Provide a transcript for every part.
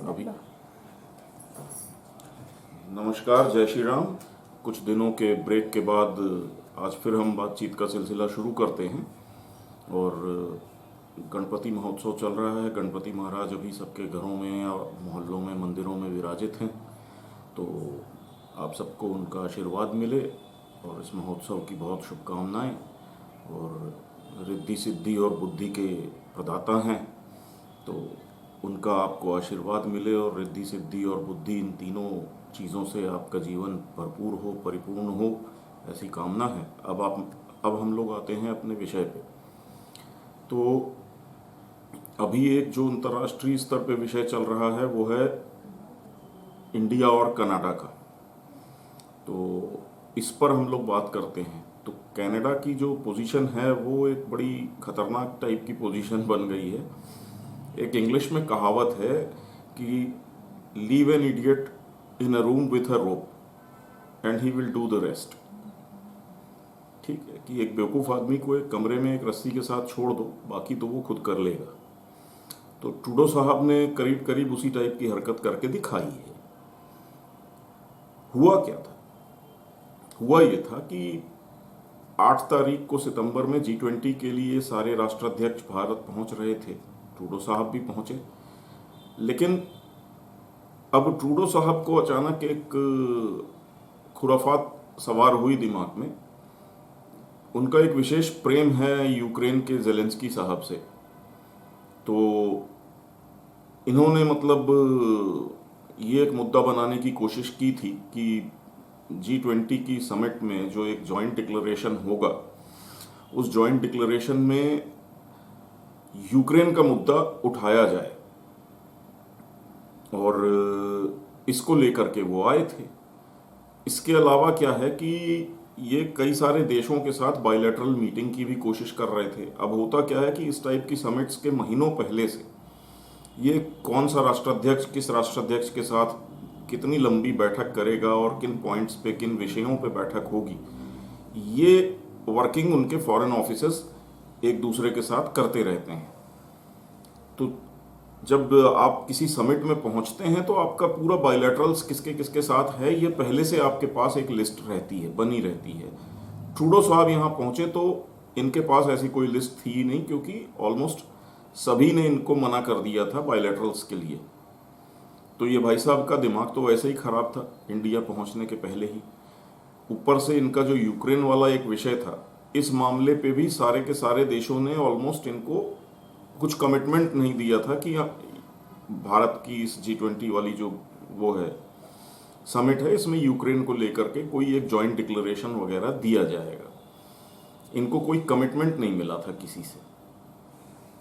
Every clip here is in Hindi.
अभी नमस्कार, जय श्री राम। कुछ दिनों के ब्रेक के बाद आज फिर हम बातचीत का सिलसिला शुरू करते हैं। और गणपति महोत्सव चल रहा है। गणपति महाराज अभी सबके घरों में या मोहल्लों में, मंदिरों में विराजित हैं। तो आप सबको उनका आशीर्वाद मिले और इस महोत्सव की बहुत शुभकामनाएं। और रिद्धि सिद्धि और बुद्धि के प्रदाता हैं, तो उनका आपको आशीर्वाद मिले और रिद्धि सिद्धि और बुद्धि, इन तीनों चीज़ों से आपका जीवन भरपूर हो, परिपूर्ण हो, ऐसी कामना है। अब हम लोग आते हैं अपने विषय पे। तो अभी एक जो अंतर्राष्ट्रीय स्तर पे विषय चल रहा है वो है इंडिया और कनाडा का। तो इस पर हम लोग बात करते हैं। तो कनाडा की जो पोजीशन है वो एक बड़ी खतरनाक टाइप की पोजीशन बन गई है। एक इंग्लिश में कहावत है कि leave an idiot in a room with a rope and he will do the rest. ठीक है, कि एक बेवकूफ़ आदमी को एक कमरे में एक रस्सी के साथ छोड़ दो, बाकी तो वो खुद कर लेगा। तो ट्रूडो साहब ने करीब करीब उसी टाइप की हरकत करके दिखाई है। हुआ क्या था? हुआ ये था कि 8 तारीख को सितंबर में G20 के लिए सारे राष्ट्राध्यक्ष भारत पहुंच रहे थे। ट्रूडो साहब भी पहुंचे। लेकिन अब ट्रूडो साहब को अचानक एक खुराफात सवार हुई दिमाग में। उनका एक विशेष प्रेम है यूक्रेन के ज़ेलेंस्की साहब से। तो इन्होंने मतलब ये एक मुद्दा बनाने की कोशिश की थी कि G20 की समिट में जो एक जॉइंट डिक्लेरेशन होगा, उस जॉइंट डिक्लेरेशन में यूक्रेन का मुद्दा उठाया जाए। और इसको लेकर के वो आए थे। इसके अलावा क्या है कि ये कई सारे देशों के साथ बायलैटरल मीटिंग की भी कोशिश कर रहे थे। अब होता क्या है कि इस टाइप की समिट्स के महीनों पहले से ये कौन सा राष्ट्राध्यक्ष किस राष्ट्राध्यक्ष के साथ कितनी लंबी बैठक करेगा और किन पॉइंट्स पे, किन विषयों पे बैठक होगी, ये वर्किंग उनके फॉरेन ऑफिसर्स एक दूसरे के साथ करते रहते हैं। तो जब आप किसी समिट में पहुंचते हैं तो आपका पूरा बायलैटरल्स किसके किसके साथ है, ये पहले से आपके पास एक लिस्ट रहती है, बनी रहती है। ट्रूडो साहब यहाँ पहुंचे तो इनके पास ऐसी कोई लिस्ट थी ही नहीं, क्योंकि ऑलमोस्ट सभी ने इनको मना कर दिया था बायलैटरल्स के लिए। तो ये भाई साहब का दिमाग तो वैसे ही खराब था इंडिया पहुंचने के पहले ही। ऊपर से इनका जो यूक्रेन वाला एक विषय था, इस मामले पे भी सारे के सारे देशों ने ऑलमोस्ट इनको कुछ कमिटमेंट नहीं दिया था कि भारत की इस G20 वाली जो वो है समिट है, इसमें यूक्रेन को लेकर के कोई एक जॉइंट डिक्लेरेशन वगैरह दिया जाएगा। इनको कोई कमिटमेंट नहीं मिला था किसी से।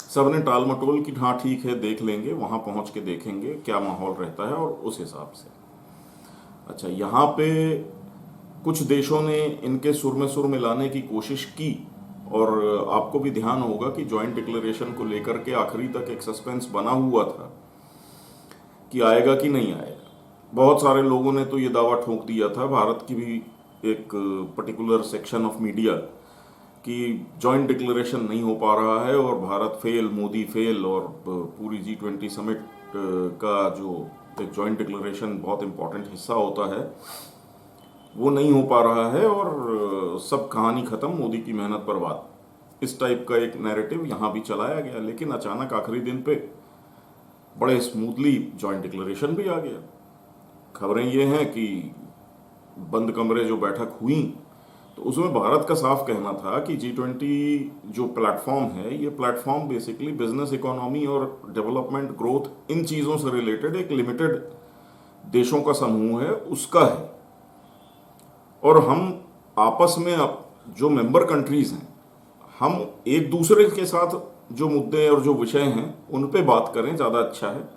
सब ने टाल मटोल की हाँ ठीक है देख लेंगे, वहां पहुंच के देखेंगे क्या माहौल रहता है और उस हिसाब से। अच्छा, यहाँ पे कुछ देशों ने इनके सुर में सुर मिलाने की कोशिश की। और आपको भी ध्यान होगा कि जॉइंट डिक्लेरेशन को लेकर के आखिरी तक एक सस्पेंस बना हुआ था कि आएगा कि नहीं आएगा। बहुत सारे लोगों ने तो ये दावा ठोक दिया था, भारत की भी एक पर्टिकुलर सेक्शन ऑफ मीडिया, कि जॉइंट डिक्लेरेशन नहीं हो पा रहा है और भारत फेल, मोदी फेल, और पूरी G20 समिट का जो एक जॉइंट डिक्लेरेशन बहुत इंपॉर्टेंट हिस्सा होता है वो नहीं हो पा रहा है और सब कहानी खत्म, मोदी की मेहनत बर्बाद। इस टाइप का एक नैरेटिव यहाँ भी चलाया गया। लेकिन अचानक आखिरी दिन पे बड़े स्मूथली जॉइंट डिक्लेरेशन भी आ गया। खबरें ये हैं कि बंद कमरे जो बैठक हुई तो उसमें भारत का साफ कहना था कि G20 जो प्लेटफॉर्म है, ये प्लेटफॉर्म बेसिकली बिजनेस, इकोनॉमी और डेवलपमेंट, ग्रोथ, इन चीज़ों से रिलेटेड एक लिमिटेड देशों का समूह है, उसका है। और हम आपस में जो मेंबर कंट्रीज हैं, हम एक दूसरे के साथ जो मुद्दे और जो विषय हैं उन पे बात करें, ज़्यादा अच्छा है।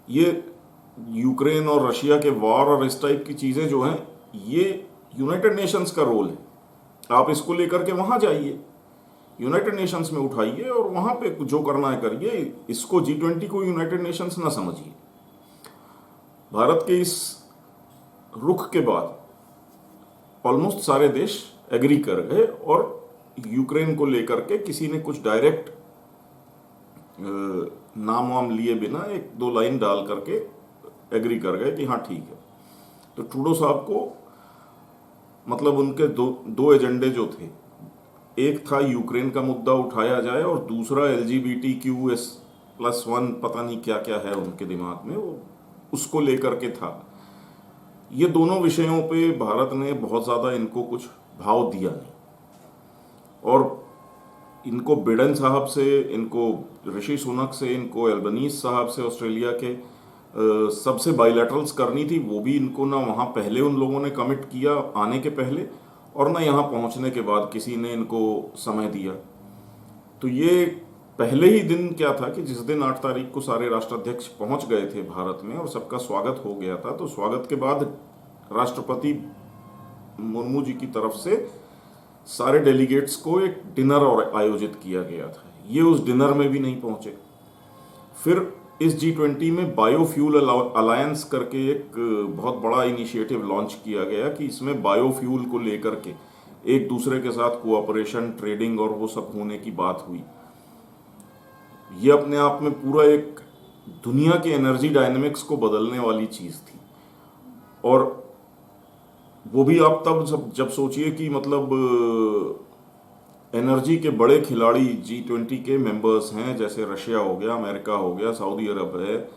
ये यूक्रेन और रशिया के वॉर और इस टाइप की चीज़ें जो हैं, ये यूनाइटेड नेशंस का रोल है। आप इसको लेकर के वहाँ जाइए, यूनाइटेड नेशंस में उठाइए और वहाँ पे जो करना है करिए। इसको G20 को यूनाइटेड नेशंस ना समझिए। भारत के इस रुख के बाद ऑलमोस्ट सारे देश एग्री कर गए और यूक्रेन को लेकर के किसी ने कुछ डायरेक्ट नाम वाम लिए बिना एक दो लाइन डाल करके एग्री कर गए कि हाँ ठीक है। तो ट्रूडो साहब को मतलब उनके दो एजेंडे जो थे, एक था यूक्रेन का मुद्दा उठाया जाए और दूसरा LGBTQS+1 पता नहीं क्या क्या है उनके दिमाग में, वो उसको लेकर के था। ये दोनों विषयों पे भारत ने बहुत ज़्यादा इनको कुछ भाव दिया नहीं, और इनको बिडेन साहब से, इनको ऋषि सुनक से, इनको एल्बनीज साहब से ऑस्ट्रेलिया के सबसे बाइलैटरल्स करनी थी। वो भी इनको ना वहाँ पहले उन लोगों ने कमिट किया आने के पहले, और ना यहाँ पहुँचने के बाद किसी ने इनको समय दिया। तो ये पहले ही दिन क्या था कि जिस दिन 8 तारीख को सारे राष्ट्राध्यक्ष पहुँच गए थे भारत में और सबका स्वागत हो गया था, तो स्वागत के बाद राष्ट्रपति मुर्मू जी की तरफ से सारे डेलीगेट्स को एक डिनर और आयोजित किया गया था। ये उस डिनर में भी नहीं पहुंचे। फिर इस G20 में बायोफ्यूल अलायंस करके एक बहुत बड़ा इनिशिएटिव लॉन्च किया गया कि इसमें बायोफ्यूल को लेकर के एक दूसरे के साथ कोऑपरेशन, ट्रेडिंग और वो सब होने की बात हुई। ये अपने आप में पूरा एक दुनिया के एनर्जी डायनेमिक्स को बदलने वाली चीज़ थी। और वो भी आप तब जब सोचिए कि मतलब एनर्जी के बड़े खिलाड़ी G20 के मेंबर्स हैं, जैसे रशिया हो गया, अमेरिका हो गया, सऊदी अरब है,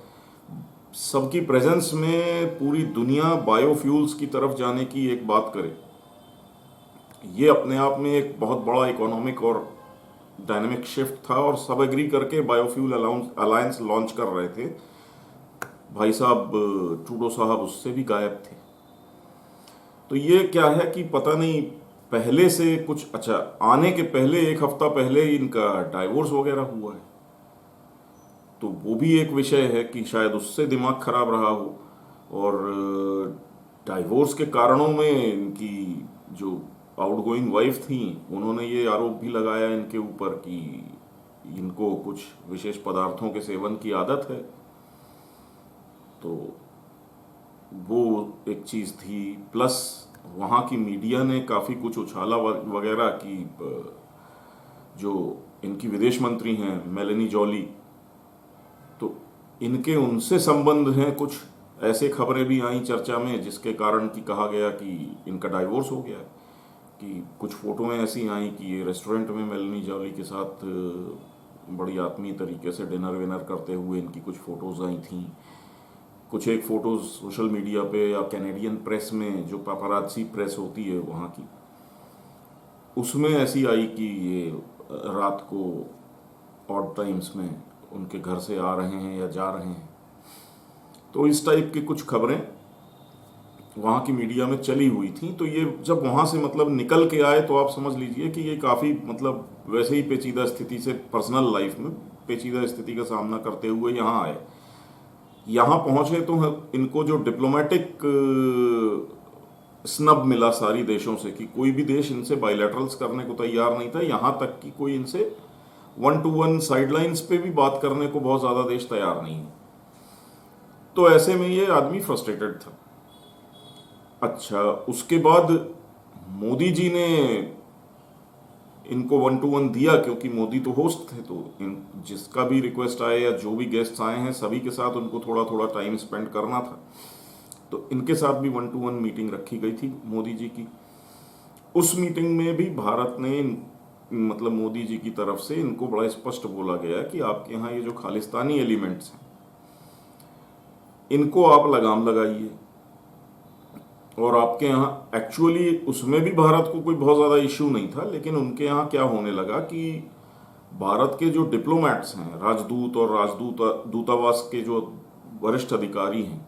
सबकी प्रेजेंस में पूरी दुनिया बायोफ्यूल्स की तरफ जाने की एक बात करे। ये अपने आप में एक बहुत बड़ा इकोनॉमिक और डायनेमिक शिफ्ट था, और सब एग्री करके बायोफ्यूल अलायंस लॉन्च कर रहे थे। भाई साहब ट्रूडो साहब उससे भी गायब थे। तो ये क्या है कि पता नहीं पहले से कुछ, अच्छा आने के पहले एक हफ्ता पहले इनका डाइवोर्स वगैरह हुआ है, तो वो भी एक विषय है कि शायद उससे दिमाग खराब रहा हो। और डाइवोर्स के कारणों में इनकी जो आउटगोइंग वाइफ थी, उन्होंने ये आरोप भी लगाया इनके ऊपर कि इनको कुछ विशेष पदार्थों के सेवन की आदत है। तो वो एक चीज़ थी। प्लस वहाँ की मीडिया ने काफ़ी कुछ उछाला वगैरह कि जो इनकी विदेश मंत्री हैं मेलेनी जॉली, तो इनके उनसे संबंध हैं, कुछ ऐसे खबरें भी आई चर्चा में जिसके कारण कि कहा गया कि इनका डाइवोर्स हो गया। कि कुछ फोटोएं ऐसी आई कि ये रेस्टोरेंट में मेलेनी जॉली के साथ बड़ी आत्मीय तरीके से डिनर विनर करते हुए इनकी कुछ फ़ोटोज़ आई थी। कुछ एक फ़ोटोज़ सोशल मीडिया पे या कैनेडियन प्रेस में, जो पापाराज़ी प्रेस होती है वहाँ की, उसमें ऐसी आई कि ये रात को ऑड टाइम्स में उनके घर से आ रहे हैं या जा रहे हैं। तो इस टाइप की कुछ खबरें वहाँ की मीडिया में चली हुई थी। तो ये जब वहाँ से मतलब निकल के आए तो आप समझ लीजिए कि ये काफ़ी मतलब वैसे ही पेचीदा स्थिति से, पर्सनल लाइफ में पेचीदा स्थिति का सामना करते हुए यहाँ आए। यहाँ पहुँचे तो इनको जो डिप्लोमेटिक स्नब मिला सारी देशों से, कि कोई भी देश इनसे बायलैटरल्स करने को तैयार नहीं था। यहाँ तक कि कोई इनसे 1-to-1 साइडलाइंस पे भी बात करने को बहुत ज़्यादा देश तैयार नहीं है। तो ऐसे में ये आदमी फ्रस्ट्रेटेड था। अच्छा, उसके बाद मोदी जी ने इनको 1-to-1 दिया, क्योंकि मोदी तो होस्ट थे, तो जिसका भी रिक्वेस्ट आए या जो भी गेस्ट्स आए हैं सभी के साथ उनको थोड़ा थोड़ा टाइम स्पेंड करना था। तो इनके साथ भी 1-to-1 मीटिंग रखी गई थी मोदी जी की। उस मीटिंग में भी भारत ने मतलब मोदी जी की तरफ से इनको बड़ा स्पष्ट बोला गया कि आपके यहाँ ये जो खालिस्तानी एलिमेंट्स हैं इनको आप लगाम लगाइए। और आपके यहाँ एक्चुअली उसमें भी भारत को कोई बहुत ज़्यादा इश्यू नहीं था, लेकिन उनके यहाँ क्या होने लगा कि भारत के जो डिप्लोमैट्स हैं, राजदूत और राजदूत दूतावास के जो वरिष्ठ अधिकारी हैं,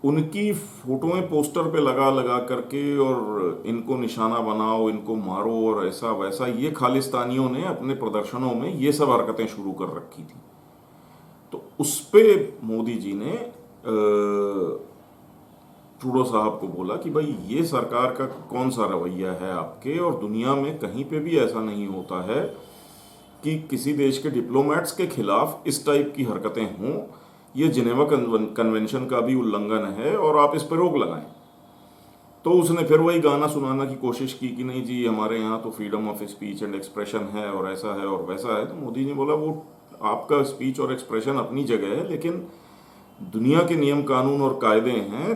उनकी फोटोएं पोस्टर पे लगा लगा करके और इनको निशाना बनाओ, इनको मारो और ऐसा वैसा, ये खालिस्तानियों ने अपने प्रदर्शनों में ये सब हरकतें शुरू कर रखी थी। तो उस पे मोदी जी ने ट्रूडो साहब को बोला कि भाई ये सरकार का कौन सा रवैया है आपके, और दुनिया में कहीं पे भी ऐसा नहीं होता है कि किसी देश के डिप्लोमेट्स के खिलाफ इस टाइप की हरकतें हों। ये जिनेवा कन्वेंशन का भी उल्लंघन है और आप इस पर रोक लगाएं। तो उसने फिर वही गाना सुनाना की कोशिश की कि नहीं जी हमारे यहाँ तो freedom of speech and expression है और ऐसा है और वैसा है। तो मोदी ने बोला वो आपका स्पीच और एक्सप्रेशन अपनी जगह है, लेकिन दुनिया के नियम कानून और कायदे हैं,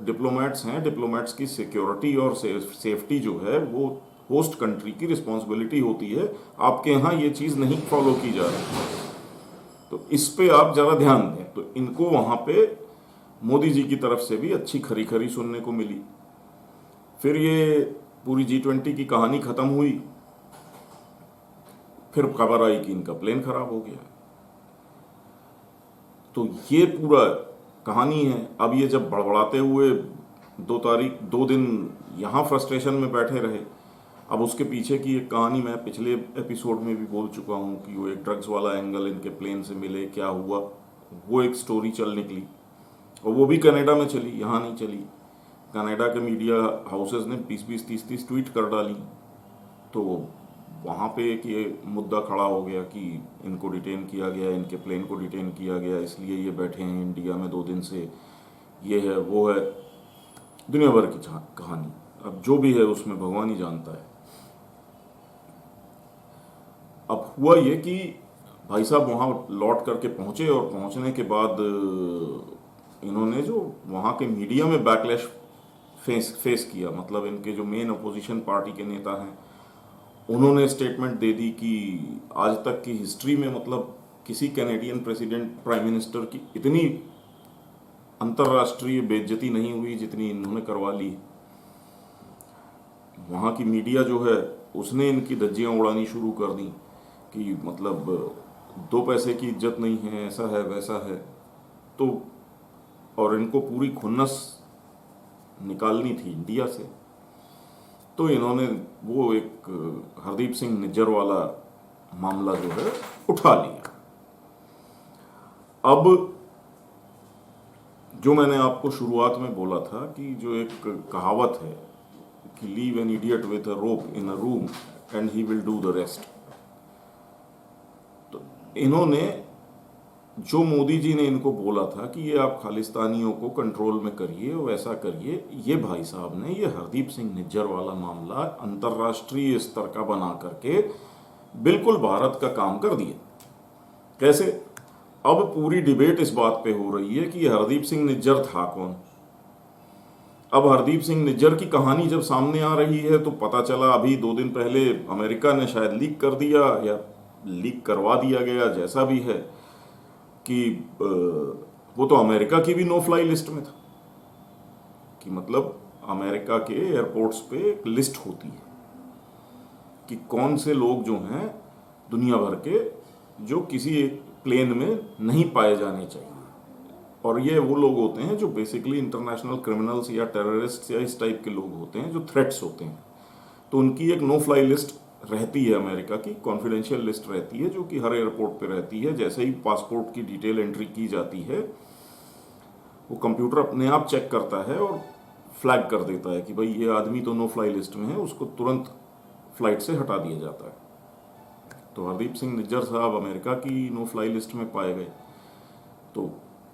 डिप्लोमेट्स हैं, डिप्लोमेट्स की सिक्योरिटी और सेफ्टी जो है वो होस्ट कंट्री की रिस्पॉन्सिबिलिटी होती है। आपके यहाँ ये चीज़ नहीं फॉलो की जा रही, तो इस पे आप ज़रा ध्यान दें। तो इनको वहाँ पे मोदी जी की तरफ से भी अच्छी खरी खरी सुनने को मिली। फिर ये पूरी G20 की कहानी ख़त्म हुई, फिर खबर आई कि इनका प्लेन खराब हो गया। तो ये पूरा कहानी है। अब ये जब बड़बड़ाते हुए 2 दिन यहाँ फ्रस्ट्रेशन में बैठे रहे, अब उसके पीछे की एक कहानी मैं पिछले एपिसोड में भी बोल चुका हूँ कि वो एक ड्रग्स वाला एंगल इनके प्लेन से मिले, क्या हुआ, वो एक स्टोरी चल निकली और वो भी कनाडा में चली, यहाँ नहीं चली। कनाडा के मीडिया हाउसेस ने 20-20, 30-30 ट्वीट कर डाली। तो वहाँ पे एक ये मुद्दा खड़ा हो गया कि इनको डिटेन किया गया, इनके प्लेन को डिटेन किया गया, इसलिए ये बैठे हैं इंडिया में 2 दिन से, ये है वो है, दुनिया भर की कहानी। अब जो भी है उसमें भगवान ही जानता है। अब हुआ ये कि भाई साहब वहाँ लौट करके पहुँचे और पहुँचने के बाद इन्होंने जो वहाँ के मीडिया में बैकलैश फेस किया, मतलब इनके जो मेन अपोजिशन पार्टी के नेता हैं उन्होंने स्टेटमेंट दे दी कि आज तक की हिस्ट्री में मतलब किसी कैनेडियन प्रेसिडेंट प्राइम मिनिस्टर की इतनी अंतर्राष्ट्रीय बेइज्जती नहीं हुई जितनी इन्होंने करवा ली। वहाँ की मीडिया जो है उसने इनकी धज्जियाँ उड़ानी शुरू कर दी कि मतलब 2 पैसे की इज्जत नहीं है, ऐसा है वैसा है। तो और इनको पूरी खुन्नस निकालनी थी इंडिया से, तो इन्होंने वो एक हरदीप सिंह निज्जर वाला मामला जो है उठा लिया। अब जो मैंने आपको शुरुआत में बोला था कि जो एक कहावत है कि leave an idiot with a rope in a room and he will do the rest, तो इन्होंने जो मोदी जी ने इनको बोला था कि ये आप खालिस्तानियों को कंट्रोल में करिए, वैसा करिए, ये भाई साहब ने ये हरदीप सिंह निज्जर वाला मामला अंतर्राष्ट्रीय स्तर का बना करके बिल्कुल भारत का काम कर दिया। कैसे? अब पूरी डिबेट इस बात पे हो रही है कि हरदीप सिंह निज्जर था कौन। अब हरदीप सिंह निज्जर की कहानी जब सामने आ रही है तो पता चला अभी 2 दिन पहले अमेरिका ने शायद लीक कर दिया या लीक करवा दिया गया, जैसा भी है, कि वो तो अमेरिका की भी नो फ्लाई लिस्ट में था। कि मतलब अमेरिका के एयरपोर्ट्स पे एक लिस्ट होती है कि कौन से लोग जो हैं दुनिया भर के जो किसी एक प्लेन में नहीं पाए जाने चाहिए, और ये वो लोग होते हैं जो बेसिकली इंटरनेशनल क्रिमिनल्स या टेररिस्ट या इस टाइप के लोग होते हैं जो थ्रेट्स होते हैं। तो उनकी एक नो फ्लाई लिस्ट रहती है, अमेरिका की कॉन्फिडेंशियल लिस्ट रहती है जो कि हर एयरपोर्ट पे रहती है। जैसे ही पासपोर्ट की डिटेल एंट्री की जाती है वो कंप्यूटर अपने आप चेक करता है और फ्लैग कर देता है कि भाई ये आदमी तो नो फ्लाई लिस्ट में है, उसको तुरंत फ्लाइट से हटा दिया जाता है। तो हरदीप सिंह निज्जर साहब अमेरिका की नो फ्लाई लिस्ट में पाए गए। तो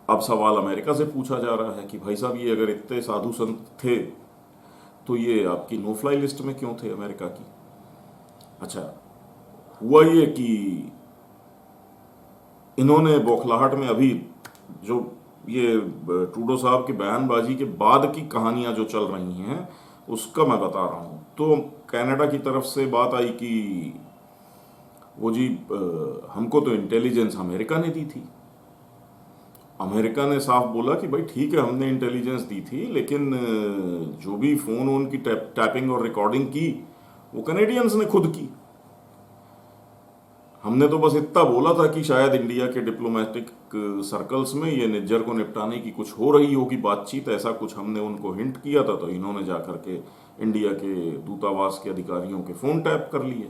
अब सवाल अमेरिका से पूछा जा रहा है कि भाई साहब ये अगर इतने साधु संत थे तो ये आपकी नो फ्लाई लिस्ट में क्यों थे अमेरिका की? अच्छा, हुआ ये कि इन्होंने बौखलाहट में अभी जो ये ट्रूडो साहब की बयानबाजी के बाद की कहानियां जो चल रही हैं उसका मैं बता रहा हूं। तो कनाडा की तरफ से बात आई कि वो जी हमको तो इंटेलिजेंस अमेरिका ने दी थी। अमेरिका ने साफ बोला कि भाई ठीक है हमने इंटेलिजेंस दी थी, लेकिन जो भी फोन वोन की टैपिंग और रिकॉर्डिंग की वो कनेडियंस ने खुद की। हमने तो बस इतना बोला था कि शायद इंडिया के डिप्लोमेटिक सर्कल्स में ये निज्जर को निपटाने की कुछ हो रही होगी बातचीत, ऐसा कुछ हमने उनको हिंट किया था। तो इन्होंने जाकर के इंडिया के दूतावास के अधिकारियों के फोन टैप कर लिए।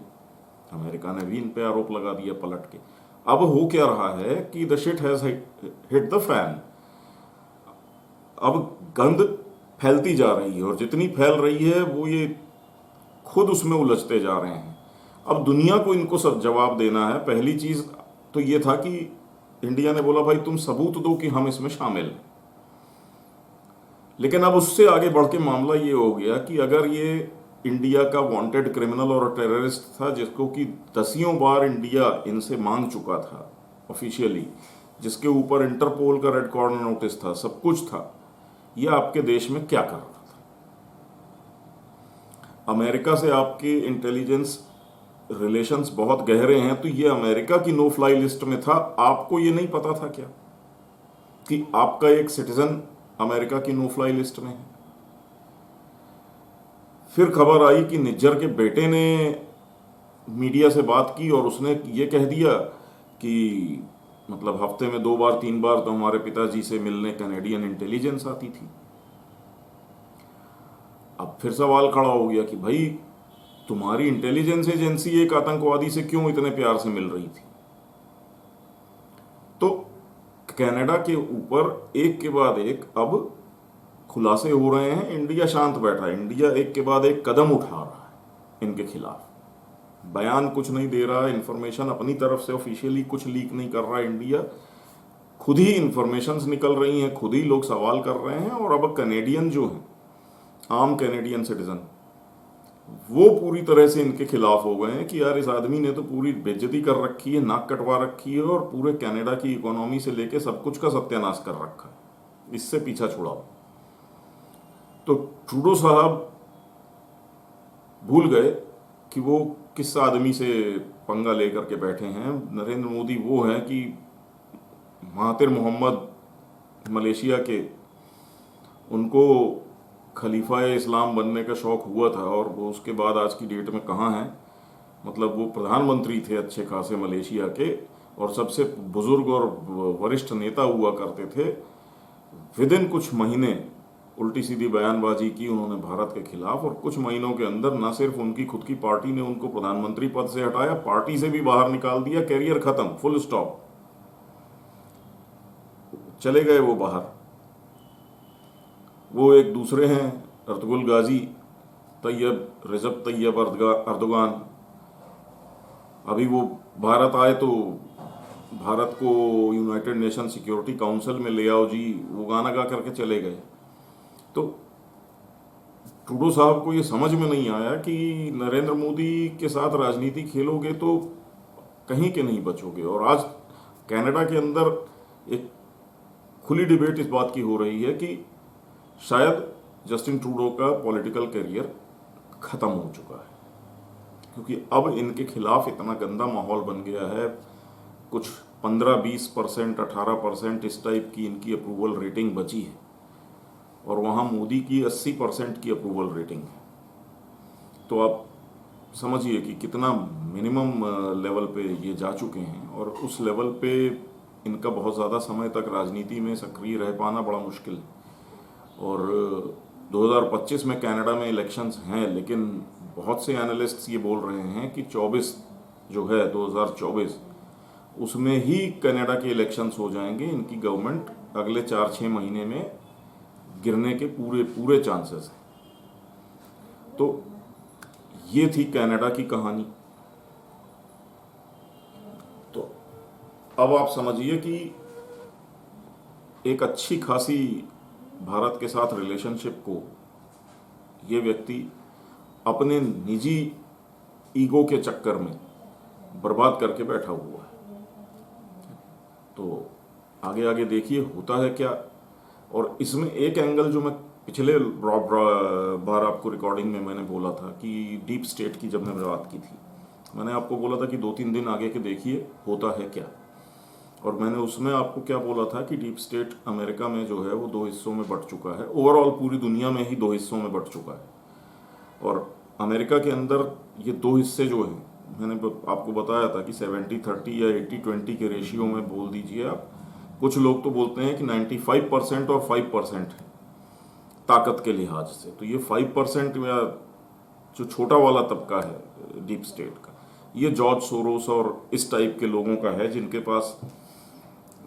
अमेरिका ने भी इन पे आरोप लगा दिया पलट के। अब हो क्या रहा है कि the shit has hit the fan. अब गंद फैलती जा रही है और जितनी फैल रही है वो ये खुद उसमें उलझते जा रहे हैं। अब दुनिया को इनको सब जवाब देना है। पहली चीज तो ये था कि इंडिया ने बोला भाई तुम सबूत दो कि हम इसमें शामिल हैं। लेकिन अब उससे आगे बढ़ के मामला ये हो गया कि अगर ये इंडिया का वांटेड क्रिमिनल और टेररिस्ट था, जिसको कि दसियों बार इंडिया इनसे मांग चुका था ऑफिशियली, जिसके ऊपर इंटरपोल का रेड कॉर्नर नोटिस था, सब कुछ था, ये आपके देश में क्या कर रहा था? अमेरिका से आपके इंटेलिजेंस रिलेशंस बहुत गहरे हैं, तो ये अमेरिका की नो फ्लाई लिस्ट में था। आपको ये नहीं पता था क्या कि आपका एक सिटीजन अमेरिका की नो फ्लाई लिस्ट में है? फिर खबर आई कि निज्जर के बेटे ने मीडिया से बात की और उसने ये कह दिया कि मतलब हफ्ते में 2 बार 3 बार तो हमारे पिताजी से मिलने कैनेडियन इंटेलिजेंस आती थी। अब फिर सवाल खड़ा हो गया कि भाई, तुम्हारी इंटेलिजेंस एजेंसी एक आतंकवादी से क्यों इतने प्यार से मिल रही थी? तो कनाडा के ऊपर एक के बाद एक अब खुलासे हो रहे हैं। इंडिया शांत बैठा है, इंडिया एक के बाद एक कदम उठा रहा है इनके खिलाफ। बयान कुछ नहीं दे रहा, इंफॉर्मेशन अपनी तरफ से ऑफिशियली कुछ लीक नहीं कर रहा इंडिया, खुद ही इंफॉर्मेशंस निकल रही हैं, खुद ही लोग सवाल कर रहे हैं। और अब कनेडियन जो हैं, आम कैनेडियन सिटीजन, वो पूरी तरह से इनके खिलाफ हो गए हैं कि यार इस आदमी ने तो पूरी बेइज्जती कर रखी है, नाक कटवा रखी है और पूरे कनाडा की इकोनॉमी से लेके सब कुछ का सत्यानाश कर रखा है, इससे पीछा छुड़ाओ। तो ट्रूडो साहब भूल गए कि वो किस आदमी से पंगा लेकर के बैठे हैं। नरेंद्र मोदी वो हैं कि महातिर मोहम्मद मलेशिया के, उनको खलीफा इस्लाम बनने का शौक हुआ था और वो उसके बाद आज की डेट में कहाँ हैं। मतलब वो प्रधानमंत्री थे अच्छे खासे मलेशिया के और सबसे बुजुर्ग और वरिष्ठ नेता हुआ करते थे। विद इन कुछ महीने उल्टी सीधी बयानबाजी की उन्होंने भारत के खिलाफ और कुछ महीनों के अंदर न सिर्फ उनकी खुद की पार्टी ने उनको प्रधानमंत्री पद से हटाया, पार्टी से भी बाहर निकाल दिया, कैरियर खत्म, फुल स्टॉप, चले गए वो बाहर। वो एक दूसरे हैं अर्तुगरुल गाजी, तैयब रिजब तैयब अर्दोगान। अभी वो भारत आए तो भारत को यूनाइटेड नेशन सिक्योरिटी काउंसिल में ले आओ जी, वो गाना गा करके चले गए। तो ट्रूडो साहब को ये समझ में नहीं आया कि नरेंद्र मोदी के साथ राजनीति खेलोगे तो कहीं के नहीं बचोगे। और आज कनाडा के अंदर एक खुली डिबेट इस बात की हो रही है कि शायद जस्टिन ट्रूडो का पॉलिटिकल करियर खत्म हो चुका है, क्योंकि अब इनके खिलाफ इतना गंदा माहौल बन गया है। कुछ 15-20%, 18% इस टाइप की इनकी अप्रूवल रेटिंग बची है और वहाँ मोदी की 80% की अप्रूवल रेटिंग है। तो आप समझिए कि कितना मिनिमम लेवल पे ये जा चुके हैं और उस लेवल पे इनका बहुत ज़्यादा समय तक राजनीति में सक्रिय रह पाना बड़ा मुश्किल है। और 2025 में कनाडा में इलेक्शंस हैं, लेकिन बहुत से एनालिस्ट्स ये बोल रहे हैं कि 24 जो है 2024 उसमें ही कनाडा के इलेक्शंस हो जाएंगे। इनकी गवर्नमेंट अगले 4-6 महीने में गिरने के पूरे पूरे चांसेस हैं। तो ये थी कनाडा की कहानी। तो अब आप समझिए कि एक अच्छी खासी भारत के साथ रिलेशनशिप को ये व्यक्ति अपने निजी ईगो के चक्कर में बर्बाद करके बैठा हुआ है। तो आगे आगे देखिए होता है क्या। और इसमें एक एंगल जो मैं पिछले बार आपको रिकॉर्डिंग में मैंने बोला था कि डीप स्टेट की जब मैंने बात की थी, मैंने आपको बोला था कि 2-3 दिन आगे के देखिए होता है क्या। और मैंने उसमें आपको क्या बोला था कि डीप स्टेट अमेरिका में जो है वो 2 हिस्सों में बंट चुका है, ओवरऑल पूरी दुनिया में ही 2 हिस्सों में बंट चुका है। और अमेरिका के अंदर ये 2 हिस्से जो हैं, मैंने आपको बताया था कि 70-30 या 80-20 के रेशियो में बोल दीजिए आप। कुछ लोग तो बोलते हैं कि 95% और 5% है ताकत के लिहाज से। तो ये 5% या जो छोटा वाला तबका है डीप स्टेट का, ये जॉर्ज सोरोस और इस टाइप के लोगों का है, जिनके पास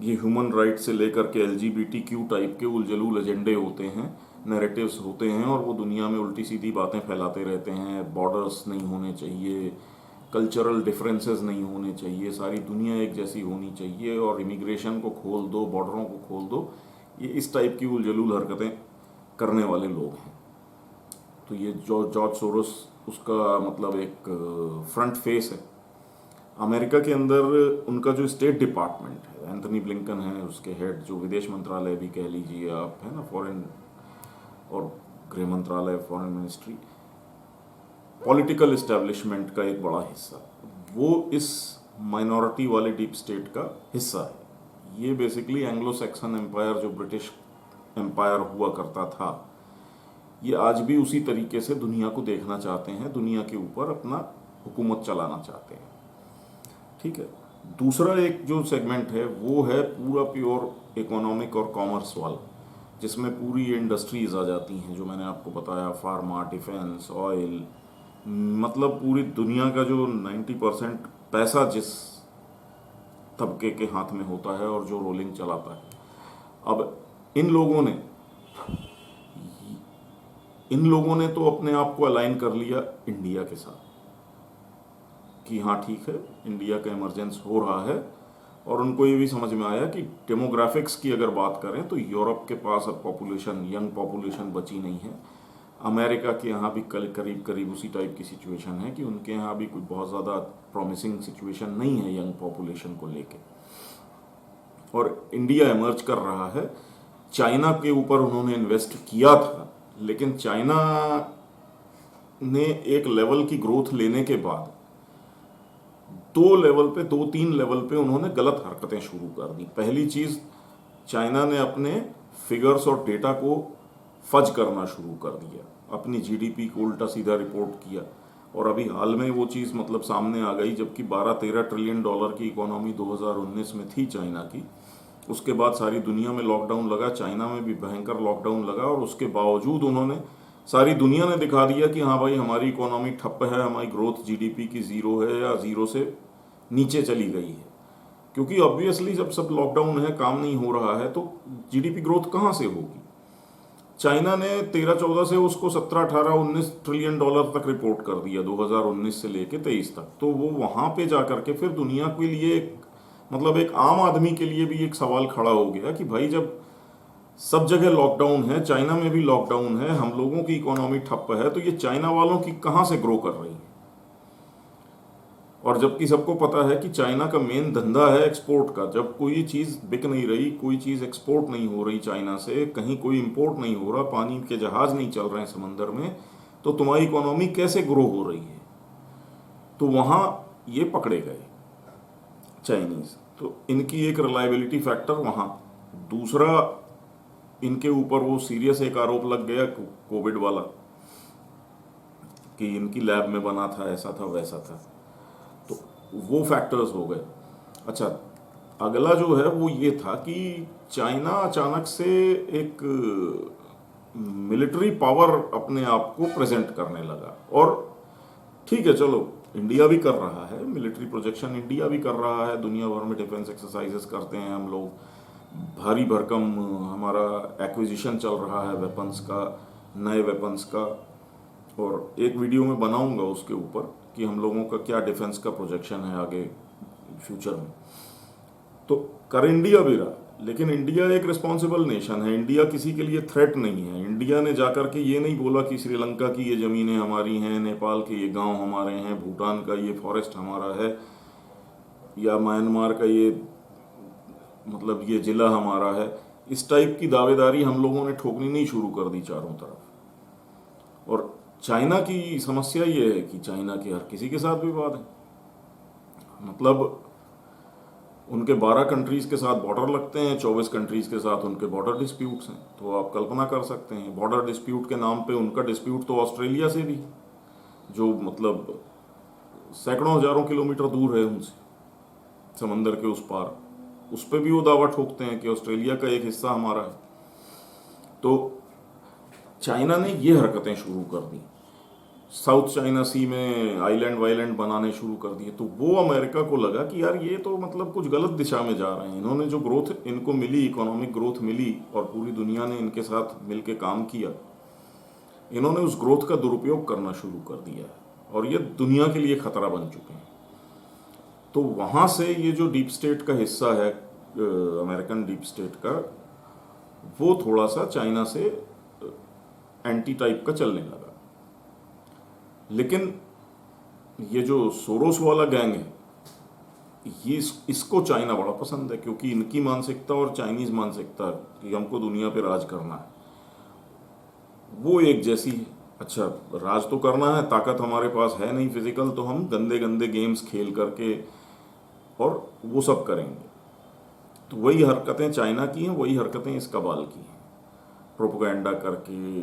ये ह्यूमन राइट से लेकर के LGBTQ टाइप के उलझलूल एजेंडे होते हैं, नैरेटिव्स होते हैं, और वो दुनिया में उल्टी सीधी बातें फैलाते रहते हैं। बॉर्डर्स नहीं होने चाहिए, कल्चरल डिफरेंसेस नहीं होने चाहिए, सारी दुनिया एक जैसी होनी चाहिए, और इमिग्रेशन को खोल दो, बॉर्डरों को खोल दो। ये इस टाइप की उलझलूल हरकतें करने वाले लोग हैं। तो ये जॉर्ज सोरोस उसका मतलब एक फ्रंट फेस है। अमेरिका के अंदर उनका जो स्टेट डिपार्टमेंट है, एंथनी ब्लिंकन है उसके हेड, जो विदेश मंत्रालय भी कह लीजिए आप, है ना, फॉरेन और गृह मंत्रालय, फॉरेन मिनिस्ट्री, पॉलिटिकल इस्टेब्लिशमेंट का एक बड़ा हिस्सा, वो इस माइनॉरिटी वाले डीप स्टेट का हिस्सा है। ये बेसिकली एंग्लो सैक्सन एम्पायर, जो ब्रिटिश एम्पायर हुआ करता था, ये आज भी उसी तरीके से दुनिया को देखना चाहते हैं, दुनिया के ऊपर अपना हुकूमत चलाना चाहते हैं। ठीक है। दूसरा एक जो सेगमेंट है वो है पूरा प्योर इकोनॉमिक और कॉमर्स वाला, जिसमें पूरी इंडस्ट्रीज आ जाती हैं, जो मैंने आपको बताया, फार्मा, डिफेंस, ऑयल, मतलब पूरी दुनिया का जो 90% पैसा जिस तबके के हाथ में होता है और जो रोलिंग चलाता है। अब इन लोगों ने तो अपने आप को अलाइन कर लिया इंडिया के साथ कि हाँ ठीक है, इंडिया का इमरजेंस हो रहा है, और उनको ये भी समझ में आया कि डेमोग्राफिक्स की अगर बात करें तो यूरोप के पास अब पॉपुलेशन, यंग पॉपुलेशन बची नहीं है। अमेरिका के यहाँ भी करीब करीब उसी टाइप की सिचुएशन है कि उनके यहाँ भी कोई बहुत ज़्यादा प्रॉमिसिंग सिचुएशन नहीं है यंग पॉपुलेशन को लेके, और इंडिया इमर्ज कर रहा है। चाइना के ऊपर उन्होंने इन्वेस्ट किया था, लेकिन चाइना ने एक लेवल की ग्रोथ लेने के बाद दो तीन लेवल पे उन्होंने गलत हरकतें शुरू कर दी। पहली चीज, चाइना ने अपने फिगर्स और डेटा को फज करना शुरू कर दिया, अपनी जीडीपी को उल्टा सीधा रिपोर्ट किया, और अभी हाल में वो चीज मतलब सामने आ गई, जबकि 12-13 ट्रिलियन डॉलर की इकोनॉमी 2019 में थी चाइना की। उसके बाद सारी दुनिया में लॉकडाउन लगा, चाइना में भी भयंकर लॉकडाउन लगा, और उसके बावजूद उन्होंने, सारी दुनिया ने दिखा दिया कि हाँ भाई हमारी इकोनॉमी ठप्प है, हमारी ग्रोथ जीडीपी की जीरो है या जीरो से नीचे चली गई है। क्योंकि ऑब्वियसली जब सब लॉकडाउन है, काम नहीं हो रहा है, तो जीडीपी ग्रोथ कहाँ से होगी। चाइना ने 13-14 से उसको 17-18-19 ट्रिलियन डॉलर तक रिपोर्ट कर दिया 2019 से लेके 23 तक। तो वो वहां पे जाकर के फिर दुनिया के लिए मतलब एक आम आदमी के लिए भी एक सवाल खड़ा हो गया कि भाई जब सब जगह लॉकडाउन है, चाइना में भी लॉकडाउन है, हम लोगों की इकोनॉमी ठप्प है, तो ये चाइना वालों की कहां से ग्रो कर रही है। और जबकि सबको पता है कि चाइना का मेन धंधा है एक्सपोर्ट का। जब कोई चीज बिक नहीं रही, कोई चीज एक्सपोर्ट नहीं हो रही चाइना से, कहीं कोई इंपोर्ट नहीं हो रहा, पानी के जहाज नहीं चल रहे हैं समंदर में, तो तुम्हारी इकोनॉमी कैसे ग्रो हो रही है। तो वहां ये पकड़े गए चाइनीज, तो इनकी एक रिलायबिलिटी फैक्टर वहां। दूसरा, इनके ऊपर वो सीरियस एक आरोप लग गया कोविड वाला कि इनकी लैब में बना था, ऐसा था वैसा था, तो वो फैक्टर्स हो गए। अच्छा, अगला जो है वो ये था कि चाइना अचानक से एक मिलिट्री पावर अपने आप को प्रेजेंट करने लगा। और ठीक है, चलो इंडिया भी कर रहा है मिलिट्री प्रोजेक्शन, इंडिया भी कर रहा है, दुनिया भर में डिफेंस एक्सरसाइजेस करते हैं हम लोग, भारी भरकम हमारा एक्विजिशन चल रहा है वेपन्स का, नए वेपन्स का, और एक वीडियो में बनाऊंगा उसके ऊपर कि हम लोगों का क्या डिफेंस का प्रोजेक्शन है आगे फ्यूचर में। तो कर इंडिया भी रहा, लेकिन इंडिया एक रिस्पॉन्सिबल नेशन है, इंडिया किसी के लिए थ्रेट नहीं है। इंडिया ने जाकर के ये नहीं बोला कि श्रीलंका की ये ज़मीनें हमारी हैं, नेपाल के ये गांव हमारे हैं, भूटान का ये फॉरेस्ट हमारा है, या म्यांमार का ये मतलब ये जिला हमारा है। इस टाइप की दावेदारी हम लोगों ने ठोकनी नहीं शुरू कर दी चारों तरफ। और चाइना की समस्या ये है कि चाइना के हर किसी के साथ विवाद है, मतलब उनके 12 कंट्रीज के साथ बॉर्डर लगते हैं, 24 कंट्रीज के साथ उनके बॉर्डर डिस्प्यूट्स हैं। तो आप कल्पना कर सकते हैं, बॉर्डर डिस्प्यूट के नाम पे उनका डिस्प्यूट तो ऑस्ट्रेलिया से भी, जो मतलब सैकड़ों हजारों किलोमीटर दूर है उनसे, समंदर के उस पार, उस पर भी वो दावा ठोकते हैं कि ऑस्ट्रेलिया का एक हिस्सा हमारा है। तो चाइना ने ये हरकतें शुरू कर दी, साउथ चाइना सी में आइलैंड वाइलैंड बनाने शुरू कर दिए। तो वो अमेरिका को लगा कि यार ये तो मतलब कुछ गलत दिशा में जा रहे हैं। इन्होंने जो ग्रोथ इनको मिली, इकोनॉमिक ग्रोथ मिली, और पूरी दुनिया ने इनके साथ मिलकर काम किया, इन्होंने उस ग्रोथ का दुरुपयोग करना शुरू कर दिया है, और ये दुनिया के लिए खतरा बन चुके हैं। तो वहां से ये जो डीप स्टेट का हिस्सा है, अमेरिकन डीप स्टेट का, वो थोड़ा सा चाइना से एंटी टाइप का चलने लगा। लेकिन ये जो सोरोस वाला गैंग है, ये इसको चाइना बड़ा पसंद है, क्योंकि इनकी मानसिकता और चाइनीज मानसिकता कि हमको दुनिया पे राज करना है वो एक जैसी है। अच्छा, राज तो करना है, ताकत हमारे पास है नहीं फिजिकल, तो हम गंदे गंदे गेम्स खेल करके और वो सब करेंगे। तो वही हरकतें चाइना की हैं, वही हरकतें इस कबाल की हैं। प्रोपोगंडा करके,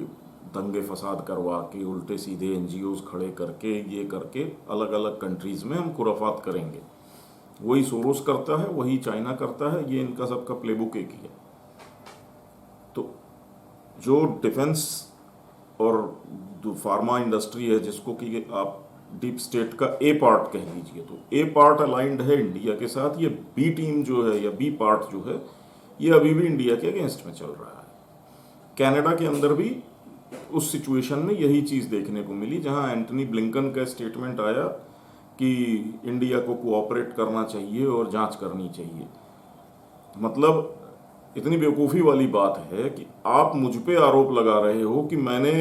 दंगे फसाद करवा के, उल्टे सीधे एनजीओज खड़े करके, ये करके अलग अलग कंट्रीज में हम खुराफात करेंगे। वही सोरोस करता है, वही चाइना करता है, ये इनका सबका प्लेबुक एक ही है। तो जो डिफेंस और फार्मा इंडस्ट्री है, जिसको कि आप डीप स्टेट का ए पार्ट कह लीजिए, तो ए पार्ट अलाइंड है इंडिया के साथ। ये बी टीम जो है या बी पार्ट जो है, ये अभी भी इंडिया के अगेंस्ट में चल रहा है। कनाडा के अंदर भी उस सिचुएशन में यही चीज़ देखने को मिली, जहां एंटनी ब्लिंकन का स्टेटमेंट आया कि इंडिया को कोऑपरेट करना चाहिए और जांच करनी चाहिए। मतलब इतनी बेवकूफ़ी वाली बात है कि आप मुझ पे आरोप लगा रहे हो कि मैंने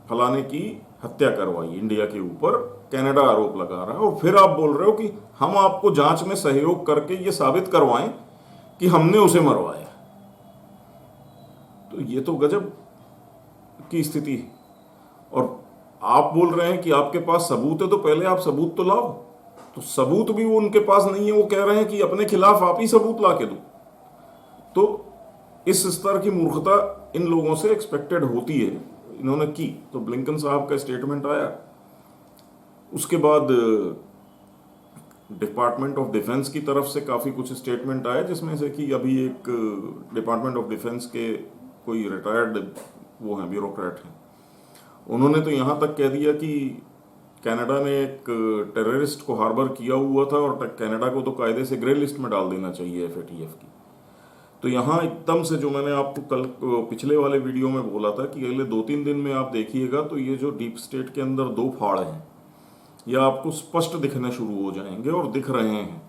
फलाने की हत्या करवाई इंडिया के ऊपर, कनाडा आरोप लगा रहा है, और फिर आप बोल रहे हो कि हम आपको जांच में सहयोग करके ये साबित करवाएं कि हमने उसे मरवाया। तो ये तो गजब की स्थिति है। और आप बोल रहे हैं कि आपके पास सबूत है, तो पहले आप सबूत तो लाओ। तो सबूत भी वो उनके पास नहीं है, वो कह रहे हैं कि अपने खिलाफ आप ही सबूत ला के दो। तो इस स्तर की मूर्खता इन लोगों से एक्सपेक्टेड होती है, इन्होंने की। तो ब्लिंकन साहब का स्टेटमेंट आया, उसके बाद डिपार्टमेंट ऑफ डिफेंस की तरफ से काफ़ी कुछ स्टेटमेंट आए, जिसमें से कि अभी एक डिपार्टमेंट ऑफ डिफेंस के कोई रिटायर्ड वो हैं, ब्यूरोक्रेट हैं, उन्होंने तो यहाँ तक कह दिया कि कनाडा ने एक टेररिस्ट को हार्बर किया हुआ था और कनाडा को तो कायदे से ग्रे लिस्ट में डाल देना चाहिए FATF की। तो यहाँ एकदम से, जो मैंने आपको कल पिछले वाले वीडियो में बोला था कि अगले 2-3 दिन में आप देखिएगा तो ये जो डीप स्टेट के अंदर दो फाड़ हैं, यह आपको स्पष्ट दिखने शुरू हो जाएंगे और दिख रहे हैं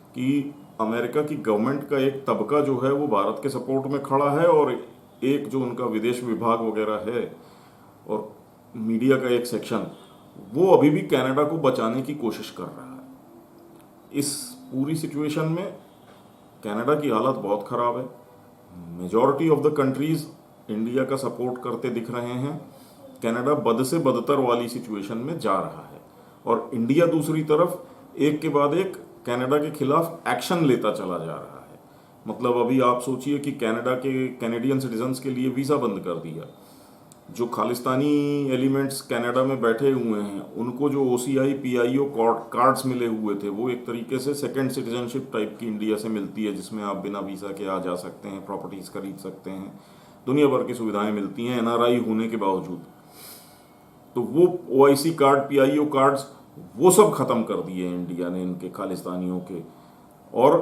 कि अमेरिका की गवर्नमेंट का एक तबका जो है वो भारत के सपोर्ट में खड़ा है, और एक जो उनका विदेश विभाग वगैरह है और मीडिया का एक सेक्शन, वो अभी भी कनाडा को बचाने की कोशिश कर रहा है। इस पूरी सिचुएशन में कनाडा की हालत बहुत ख़राब है। Majority of the countries India का सपोर्ट करते दिख रहे हैं। कनाडा बद से बदतर वाली सिचुएशन में जा रहा है, और इंडिया दूसरी तरफ एक के बाद एक कनाडा के खिलाफ एक्शन लेता चला जा रहा है। मतलब अभी आप सोचिए कि कनाडा के कैनेडियन सिटीजन्स के लिए वीज़ा बंद कर दिया। जो खालिस्तानी एलिमेंट्स कनाडा में बैठे हुए हैं, उनको जो OCI PIO कार्ड्स मिले हुए थे, वो एक तरीके से सेकंड सिटीजनशिप टाइप की इंडिया से मिलती है, जिसमें आप बिना वीज़ा के आ जा सकते हैं, प्रॉपर्टीज़ खरीद सकते हैं, दुनिया भर की सुविधाएं मिलती हैं NRI होने के बावजूद। तो वो OIC कार्ड, PIO कार्ड्स, वो सब ख़त्म कर दिए इंडिया ने इनके खालिस्तानियों के, और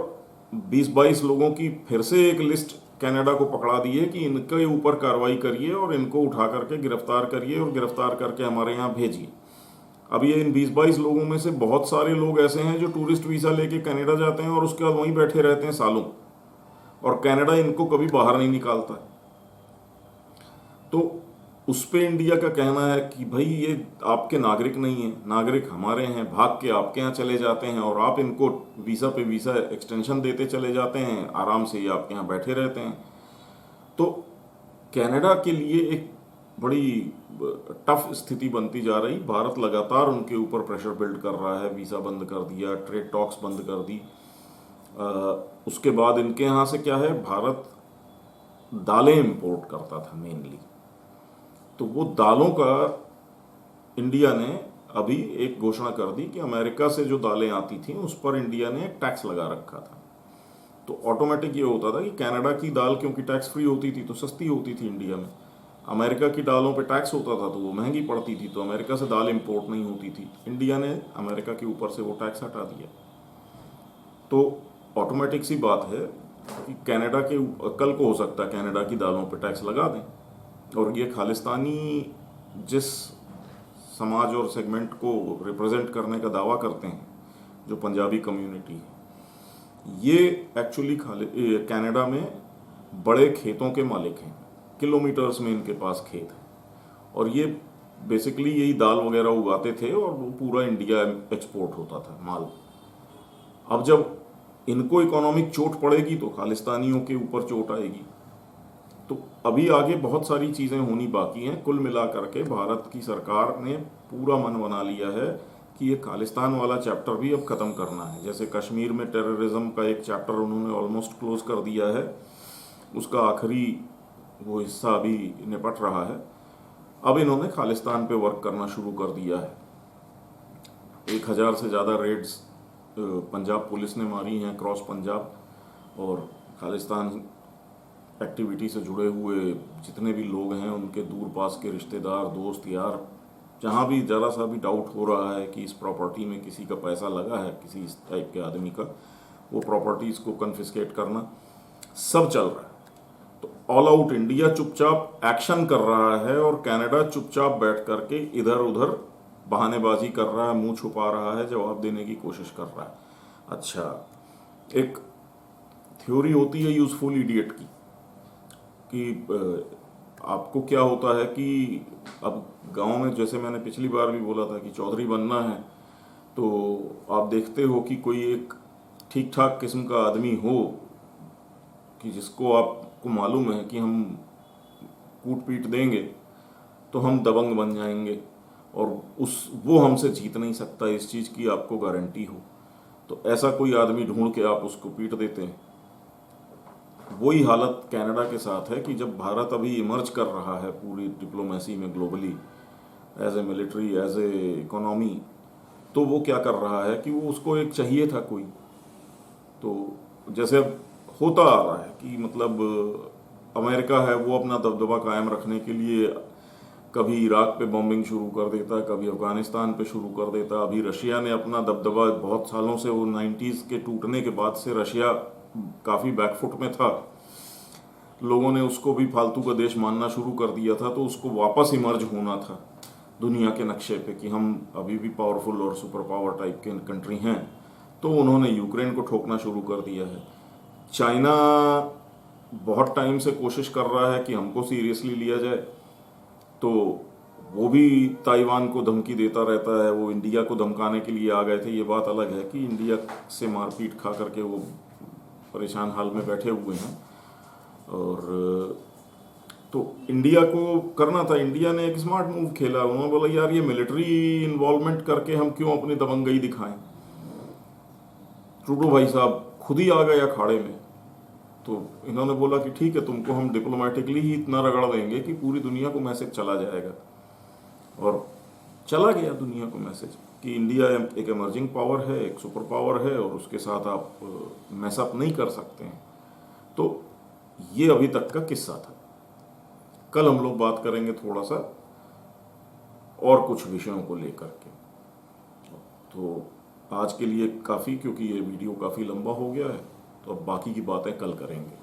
20-22 लोगों की फिर से एक लिस्ट कनाडा को पकड़ा दी है कि इनके ऊपर कार्रवाई करिए और इनको उठा करके गिरफ्तार करिए और गिरफ्तार करके हमारे यहाँ भेजिए। अब ये इन 20-22 लोगों में से बहुत सारे लोग ऐसे हैं जो टूरिस्ट वीज़ा लेके कनाडा जाते हैं और उसके बाद वहीं बैठे रहते हैं सालों, और कनाडा इनको कभी बाहर नहीं निकालता। तो उस पर इंडिया का कहना है कि भाई ये आपके नागरिक नहीं है, नागरिक हमारे हैं, भाग के आपके यहाँ चले जाते हैं और आप इनको वीज़ा पे वीज़ा एक्सटेंशन देते चले जाते हैं, आराम से ये आपके यहाँ बैठे रहते हैं। तो कनाडा के लिए एक बड़ी टफ स्थिति बनती जा रही। भारत लगातार उनके ऊपर प्रेशर बिल्ड कर रहा है, वीज़ा बंद कर दिया, ट्रेड टॉक्स बंद कर दी। उसके बाद इनके यहाँ से क्या है, भारत दालें इंपोर्ट करता था मेनली, तो वो दालों का इंडिया ने अभी एक घोषणा कर दी कि अमेरिका से जो दालें आती थी उस पर इंडिया ने एक टैक्स लगा रखा था। तो ऑटोमेटिक ये होता था कि कनाडा की दाल क्योंकि टैक्स फ्री होती थी तो सस्ती होती थी इंडिया में, अमेरिका की दालों पे टैक्स होता था तो वो महंगी पड़ती थी, तो अमेरिका से दाल इंपोर्ट नहीं होती थी। इंडिया ने अमेरिका के ऊपर से वो टैक्स हटा दिया। तो ऑटोमेटिक सी बात है कि कनाडा के कल को हो सकता है कनाडा की दालों पे टैक्स लगा दें, और ये खालिस्तानी जिस समाज और सेगमेंट को रिप्रेजेंट करने का दावा करते हैं, जो पंजाबी कम्युनिटी है, ये एक्चुअली कनाडा में बड़े खेतों के मालिक हैं। किलोमीटर्स में इनके पास खेत है, और ये बेसिकली यही दाल वगैरह उगाते थे और वो पूरा इंडिया एक्सपोर्ट होता था माल। अब जब इनको इकोनॉमिक चोट पड़ेगी तो खालिस्तानियों के ऊपर चोट आएगी। तो अभी आगे बहुत सारी चीज़ें होनी बाकी हैं। कुल मिलाकर के भारत की सरकार ने पूरा मन बना लिया है कि ये खालिस्तान वाला चैप्टर भी अब ख़त्म करना है। जैसे कश्मीर में टेररिज्म का एक चैप्टर उन्होंने ऑलमोस्ट क्लोज कर दिया है, उसका आखिरी वो हिस्सा अभी निपट रहा है। अब इन्होंने खालिस्तान पे वर्क करना शुरू कर दिया है। 1000 से ज़्यादा रेड्स पंजाब पुलिस ने मारी हैं क्रॉस पंजाब, और खालिस्तान एक्टिविटी से जुड़े हुए जितने भी लोग हैं उनके दूर पास के रिश्तेदार, दोस्त, यार, जहाँ भी ज़रा सा भी डाउट हो रहा है कि इस प्रॉपर्टी में किसी का पैसा लगा है, किसी इस टाइप के आदमी का, वो प्रॉपर्टीज़ को कन्फिस्केट करना सब चल रहा है। तो ऑल आउट इंडिया चुपचाप एक्शन कर रहा है और कनाडा चुपचाप बैठ करके इधर उधर बहानेबाजी कर रहा है, मुंह छुपा रहा है, जवाब देने की कोशिश कर रहा है। अच्छा, एक थ्योरी होती है यूजफुल इडियट की कि आपको क्या होता है कि अब गांव में, जैसे मैंने पिछली बार भी बोला था कि चौधरी बनना है, तो आप देखते हो कि कोई एक ठीक ठाक किस्म का आदमी हो कि जिसको आपको मालूम है कि हम कूट पीट देंगे तो हम दबंग बन जाएंगे और वो हमसे जीत नहीं सकता, इस चीज़ की आपको गारंटी हो, तो ऐसा कोई आदमी ढूंढ के आप उसको पीट देते हैं। वही हालत कनाडा के साथ है कि जब भारत अभी इमर्ज कर रहा है पूरी डिप्लोमेसी में globally, as a military, as a economy, तो वो क्या कर रहा है कि वो उसको एक चाहिए था कोई, तो जैसे होता आ रहा है कि मतलब अमेरिका है वो अपना दबदबा कायम रखने के लिए कभी इराक पे बॉम्बिंग शुरू कर देता, कभी अफगानिस्तान पे शुरू कर देता। अभी रशिया ने अपना दबदबा बहुत सालों से, वो 90s के टूटने के बाद से रशिया काफ़ी बैकफुट में था, लोगों ने उसको भी फालतू का देश मानना शुरू कर दिया था, तो उसको वापस इमर्ज होना था दुनिया के नक्शे पे कि हम अभी भी पावरफुल और सुपर पावर टाइप के कंट्री हैं। तो उन्होंने यूक्रेन को ठोकना शुरू कर दिया है। चाइना बहुत टाइम से कोशिश कर रहा है कि हमको सीरियसली लिया जाए, तो वो भी ताइवान को धमकी देता रहता है। वो इंडिया को धमकाने के लिए आ गए थे। ये बात अलग है कि इंडिया से मारपीट खा करके वो परेशान हाल में बैठे हुए हैं, और तो इंडिया को करना था। इंडिया ने एक स्मार्ट मूव खेला, उन्होंने बोला यार ये मिलिट्री इन्वॉल्वमेंट करके हम क्यों अपनी दबंगई दिखाएं। ट्रूडो भाई साहब खुद ही आ गए अखाड़े में, तो इन्होंने बोला कि ठीक है, तुमको हम डिप्लोमेटिकली ही इतना रगड़ देंगे कि पूरी दुनिया को मैसेज चला जाएगा। और चला गया दुनिया को मैसेज कि इंडिया एक इमर्जिंग पावर है, एक सुपर पावर है, और उसके साथ आप मैसअप नहीं कर सकते हैं। तो ये अभी तक का किस्सा था। कल हम लोग बात करेंगे थोड़ा सा और कुछ विषयों को लेकर के। तो आज के लिए काफ़ी, क्योंकि ये वीडियो काफ़ी लंबा हो गया है, तो अब बाकी की बातें कल करेंगे।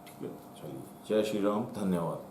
ठीक है, चलिए, जय श्री राम, धन्यवाद।